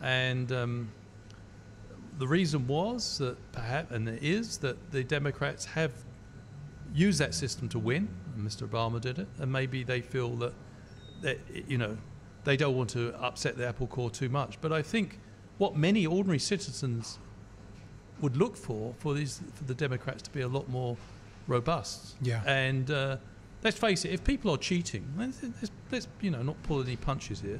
And the reason was that perhaps, and it is, that the Democrats have used that system to win, and Mr. Obama did it, and maybe they feel that they don't want to upset the apple core too much. But I think what many ordinary citizens would look for the Democrats to be a lot more robust. Yeah. And let's face it, if people are cheating, let's not pull any punches here.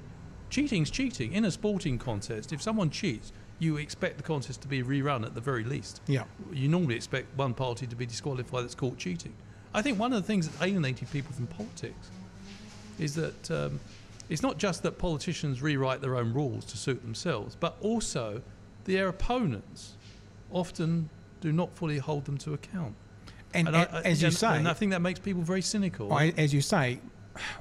Cheating's cheating. In a sporting contest, if someone cheats, you expect the contest to be rerun at the very least. Yeah. You normally expect one party to be disqualified that's caught cheating. I think one of the things that alienated people from politics is that it's not just that politicians rewrite their own rules to suit themselves, but also their opponents often do not fully hold them to account. And as you say, and I think that makes people very cynical. As you say,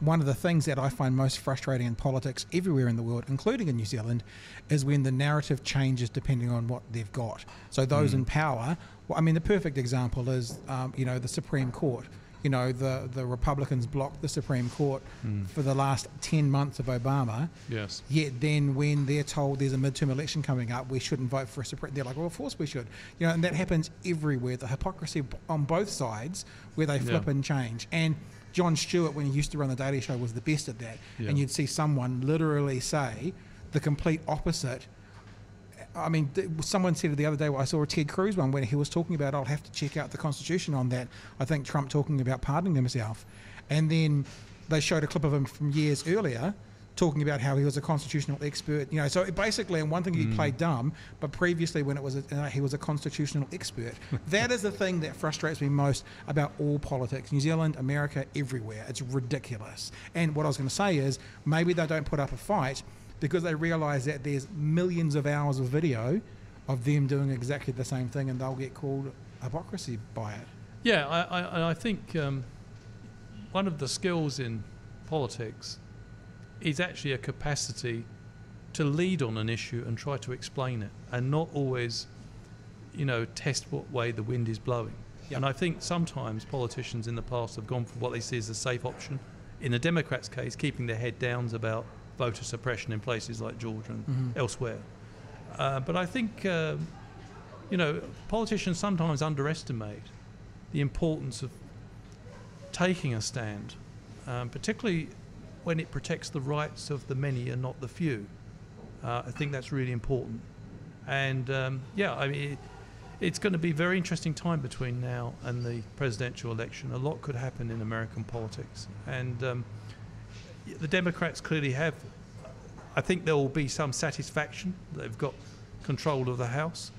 one of the things that I find most frustrating in politics everywhere in the world, including in New Zealand, is when the narrative changes depending on what they've got. So those in power, the perfect example is, the Supreme Court. The Republicans blocked the Supreme Court for the last 10 months of Obama. Yes. Yet then when they're told there's a midterm election coming up, we shouldn't vote for a Supreme, they're like, well, of course we should. And that happens everywhere. The hypocrisy on both sides where they flip and change. And Jon Stewart, when he used to run the Daily Show, was the best at that. Yeah. And you'd see someone literally say the complete opposite. Someone said it the other day. I saw a Ted Cruz one when he was talking about, I'll have to check out the Constitution on that. I think Trump talking about pardoning himself. And then they showed a clip of him from years earlier talking about how he was a constitutional expert. So basically, and one thing he played dumb, but previously when it was he was a constitutional expert. That is the thing that frustrates me most about all politics. New Zealand, America, everywhere. It's ridiculous. And what I was going to say is maybe they don't put up a fight because they realise that there's millions of hours of video of them doing exactly the same thing, and they'll get called hypocrisy by it. Yeah, I think one of the skills in politics is actually a capacity to lead on an issue and try to explain it, and not always, test what way the wind is blowing. Yep. And I think sometimes politicians in the past have gone for what they see as a safe option. In the Democrats' case, keeping their head down about voter suppression in places like Georgia and elsewhere. But I think, politicians sometimes underestimate the importance of taking a stand, particularly when it protects the rights of the many and not the few. I think that's really important. And, it's going to be a very interesting time between now and the presidential election. A lot could happen in American politics. And the Democrats clearly have, I think there will be some satisfaction. They've got control of the House.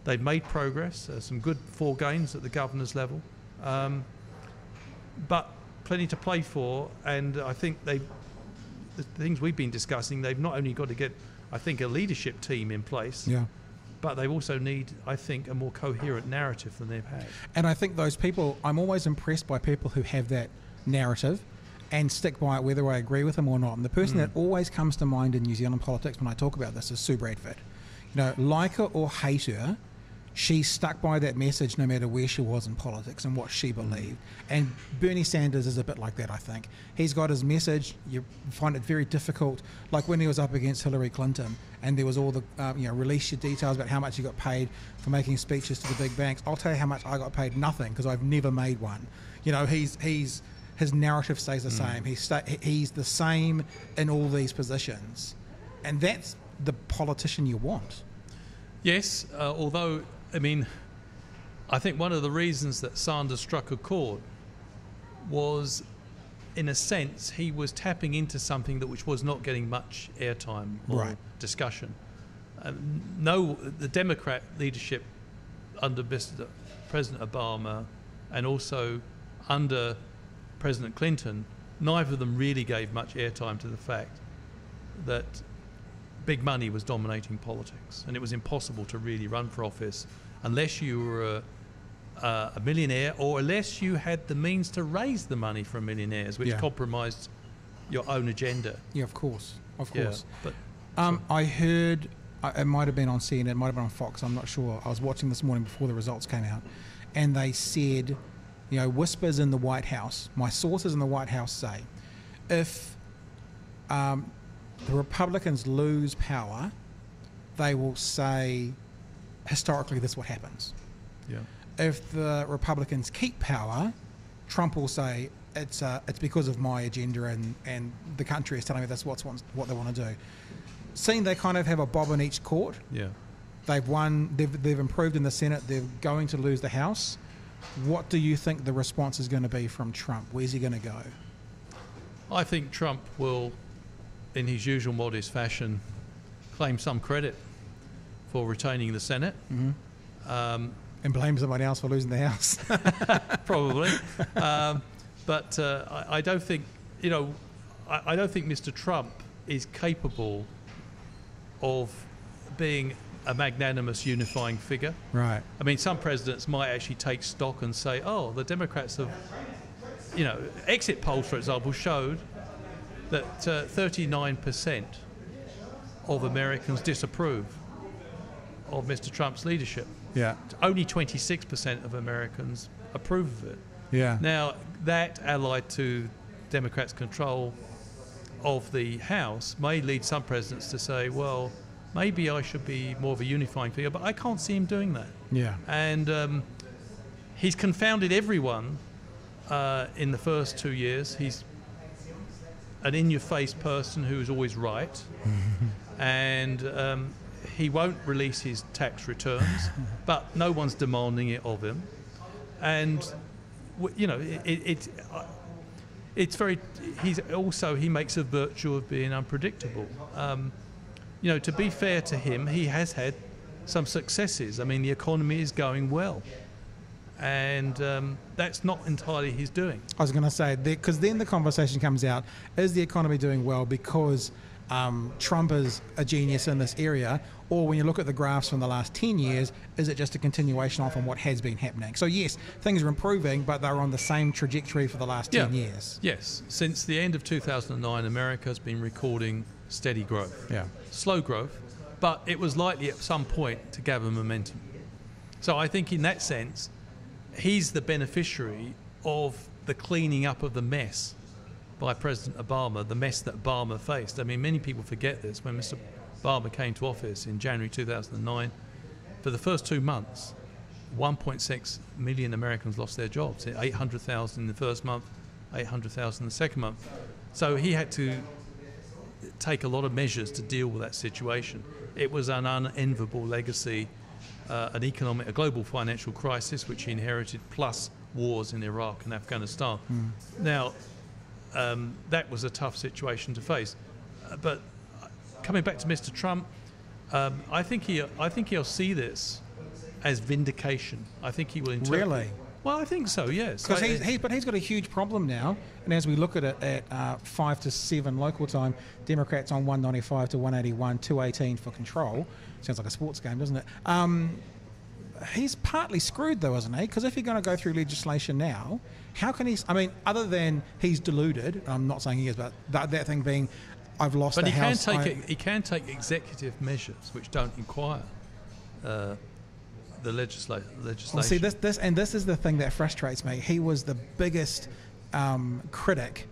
They've made progress, some good gains at the governor's level. But plenty to play for, and I think the things we've been discussing, they've not only got to get, I think, a leadership team in place, but they also need, I think, a more coherent narrative than they've had. And I think those people, I'm always impressed by people who have that narrative and stick by it whether I agree with them or not. And the person that always comes to mind in New Zealand politics when I talk about this is Sue Bradford. You know, like her or hate her, she stuck by that message no matter where she was in politics and what she believed. And Bernie Sanders is a bit like that, I think. He's got his message. You find it very difficult, like when he was up against Hillary Clinton and there was all the, release your details about how much he got paid for making speeches to the big banks. I'll tell you how much I got paid, nothing, because I've never made one. You know, his narrative stays the same. He's the same in all these positions. And that's the politician you want. Yes, although, I mean, I think one of the reasons that Sanders struck a chord was, in a sense, he was tapping into something which was not getting much airtime or discussion. The Democrat leadership under President Obama and also under President Clinton, neither of them really gave much airtime to the fact that big money was dominating politics, and it was impossible to really run for office unless you were a millionaire, or unless you had the means to raise the money from millionaires, which compromised your own agenda. Yeah, of course. Yeah, but I heard, it might have been on CNN, it might have been on Fox, I'm not sure. I was watching this morning before the results came out, and they said, you know, whispers in the White House, my sources in the White House say, if the Republicans lose power, they will say, historically, this is what happens. Yeah. If the Republicans keep power, Trump will say, it's because of my agenda and the country is telling me that's what they want to do. Seeing they kind of have a bob in each court, they've won, they've improved in the Senate, they're going to lose the House. What do you think the response is going to be from Trump? Where's he going to go? I think Trump will, in his usual modest fashion, claim some credit for retaining the Senate. And blame someone else for losing the House. Probably. But I don't think, I don't think Mr. Trump is capable of being a magnanimous unifying figure. Right. I mean, some presidents might actually take stock and say, oh, the Democrats have, exit polls, for example, showed that 39% of Americans disapprove of Mr. Trump's leadership. Yeah. Only 26% of Americans approve of it. Yeah. Now, that allied to Democrats' control of the House may lead some presidents to say, well, maybe I should be more of a unifying figure, but I can't see him doing that. Yeah. And he's confounded everyone in the first 2 years. He's an in-your-face person who's always right, and he won't release his tax returns, but no one's demanding it of him. And it's very. He makes a virtue of being unpredictable. To be fair to him, he has had some successes. I mean, the economy is going well, and that's not entirely his doing. I was going to say, because then the conversation comes out, is the economy doing well because Trump is a genius in this area, or when you look at the graphs from the last 10 years, is it just a continuation on from what has been happening? So yes, things are improving, but they're on the same trajectory for the last 10 years. Yes. Since the end of 2009, America has been recording steady growth. Yeah. Slow growth, but it was likely at some point to gather momentum. So I think in that sense, he's the beneficiary of the cleaning up of the mess by President Obama, the mess that Obama faced. I mean, many people forget this. When Mr. Obama came to office in January 2009, for the first 2 months, 1.6 million Americans lost their jobs. 800,000 in the first month, 800,000 in the second month. So he had to take a lot of measures to deal with that situation. It was an unenviable legacy, a global financial crisis, which he inherited, plus wars in Iraq and Afghanistan. Now, that was a tough situation to face. But coming back to Mr. Trump, I think he'll see this as vindication. I think he will interpret. Really? Well, I think so, yes. But he's got a huge problem now, and as we look at it at 5 to 7 local time, Democrats on 195 to 181, 218 for control. Sounds like a sports game, doesn't it? He's partly screwed though, isn't he? Because if you're going to go through legislation now, how can he? I mean, other than he's deluded, I'm not saying he is, but that thing being, I've lost the house. But he can take executive measures which don't inquire the legislation. Well, see, this is the thing that frustrates me. He was the biggest critic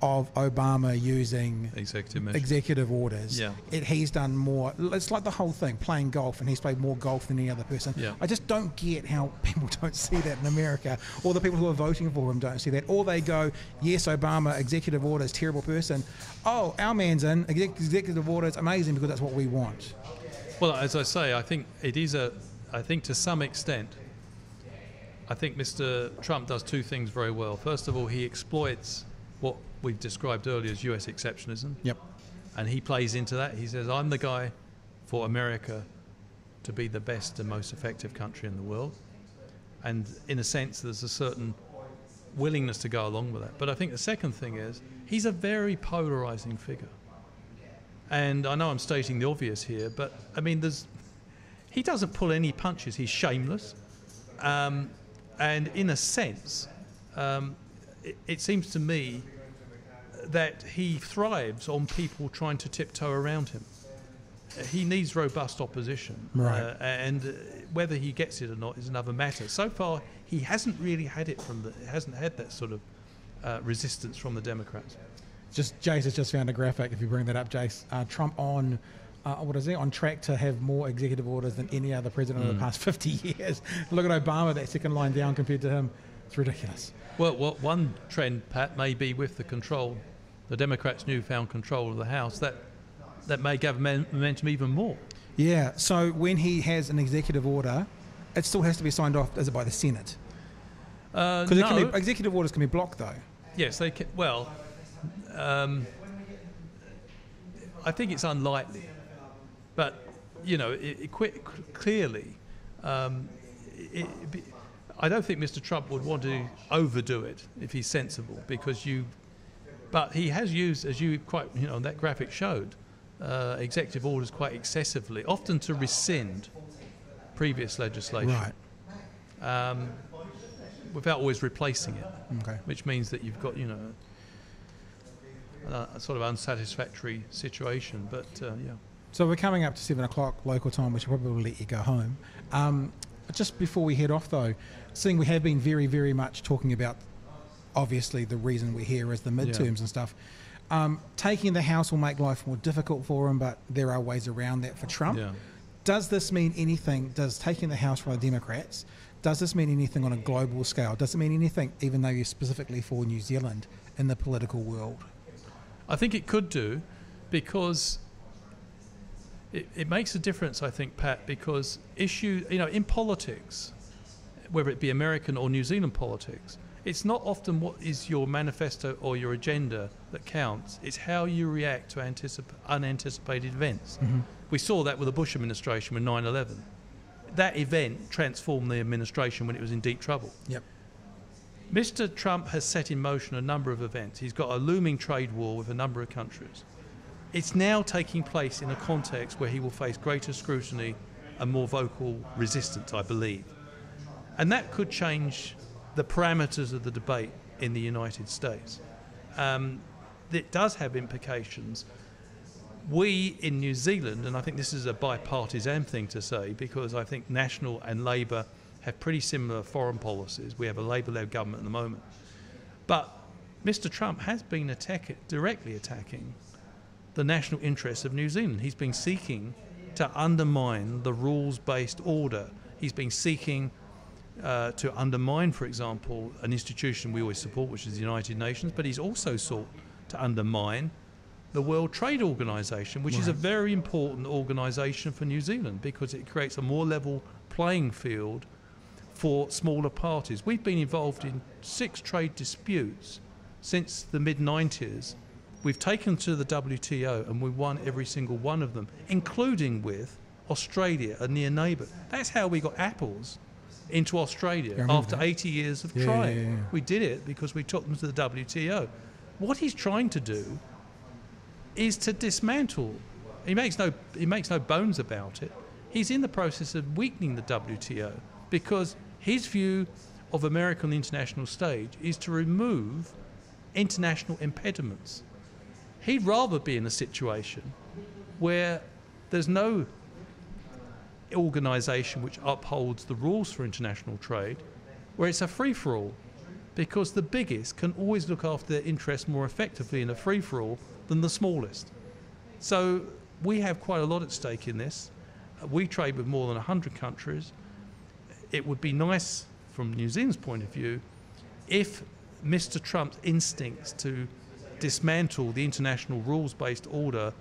of Obama using executive orders. Yeah. He's done more. It's like the whole thing, playing golf, and he's played more golf than any other person. Yeah. I just don't get how people don't see that in America, or the people who are voting for him don't see that. Or they go, yes, Obama, executive orders, terrible person. Oh, our man's in, executive orders, amazing, because that's what we want. Well, as I say, I think it is I think to some extent, I think Mr. Trump does two things very well. First of all, he exploits what we've described earlier as US exceptionism. Yep. And he plays into that. He says, I'm the guy for America to be the best and most effective country in the world. And in a sense, there's a certain willingness to go along with that. But I think the second thing is, he's a very polarizing figure. And I know I'm stating the obvious here, but I mean, he doesn't pull any punches. He's shameless. And in a sense, it seems to me that he thrives on people trying to tiptoe around him. He needs robust opposition. Right. And whether he gets it or not is another matter. So far, he hasn't really had it hasn't had that sort of resistance from the Democrats. Jace has just found a graphic, if you bring that up, Jace. Trump on track to have more executive orders than any other president in the past 50 years. Look at Obama, that second line down compared to him. It's ridiculous. Well, one trend, Pat, may be with the Democrats' newfound control of the House, that may gather momentum even more. Yeah, so when he has an executive order, it still has to be signed off, is it by the Senate? Because executive orders can be blocked, though. Yes, they can. Well, I think it's unlikely. But, clearly, I don't think Mr. Trump would want to overdo it if he's sensible, but he has used, as you that graphic showed, executive orders quite excessively, often to rescind previous legislation. Right. Without always replacing it. Okay. Which means that you've got, a sort of unsatisfactory situation, but yeah. So we're coming up to 7 o'clock local time, which will probably let you go home. Just before we head off, though, seeing we have been very, very much talking about, obviously, the reason we're here is the midterms and stuff. Taking the House will make life more difficult for him, but there are ways around that for Trump. Yeah. Does this mean anything? Does taking the House for the Democrats, does this mean anything on a global scale? Does it mean anything, even though you're specifically for New Zealand, in the political world? I think it could do, because it makes a difference, I think, Pat, because in politics, whether it be American or New Zealand politics, it's not often what is your manifesto or your agenda that counts. It's how you react to unanticipated events. Mm-hmm. We saw that with the Bush administration with 9/11. That event transformed the administration when it was in deep trouble. Yep. Mr. Trump has set in motion a number of events. He's got a looming trade war with a number of countries. It's now taking place in a context where he will face greater scrutiny and more vocal resistance, I believe. And that could change the parameters of the debate in the United States. It does have implications. We in New Zealand, and I think this is a bipartisan thing to say, because I think National and Labour have pretty similar foreign policies. We have a Labour-led government at the moment. But Mr. Trump has been directly attacking the national interests of New Zealand. He's been seeking to undermine the rules-based order. He's been seeking to undermine, for example, an institution we always support, which is the United Nations, but he's also sought to undermine the World Trade Organization, which is a very important organisation for New Zealand, because it creates a more level playing field for smaller parties. We've been involved in 6 trade disputes since the mid-90s. We've taken to the WTO and we've won every single one of them, including with Australia, a near neighbour. That's how we got apples into Australia after 80 years of trying. Yeah. We did it because we took them to the WTO. What he's trying to do is to dismantle. He makes no bones about it. He's in the process of weakening the WTO because his view of America on the international stage is to remove international impediments. He'd rather be in a situation where there's no organisation which upholds the rules for international trade, where it's a free-for-all, because the biggest can always look after their interests more effectively in a free-for-all than the smallest. So we have quite a lot at stake in this. We trade with more than 100 countries. It would be nice, from New Zealand's point of view, if Mr. Trump's instincts to dismantle the international rules-based order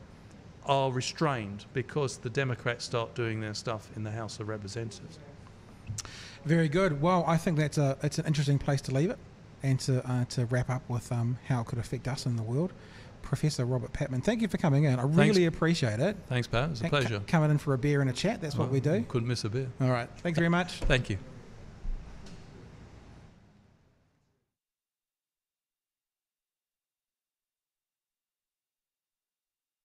are restrained because the Democrats start doing their stuff in the House of Representatives. Very good. Well, I think it's an interesting place to leave it, and to wrap up with how it could affect us in the world. Professor Robert Patman, thank you for coming in. I really appreciate it. Thanks, Pat. It's a pleasure. Coming in for a beer and a chat, that's what we do. Couldn't miss a beer. All right. Thanks very much. Thank you.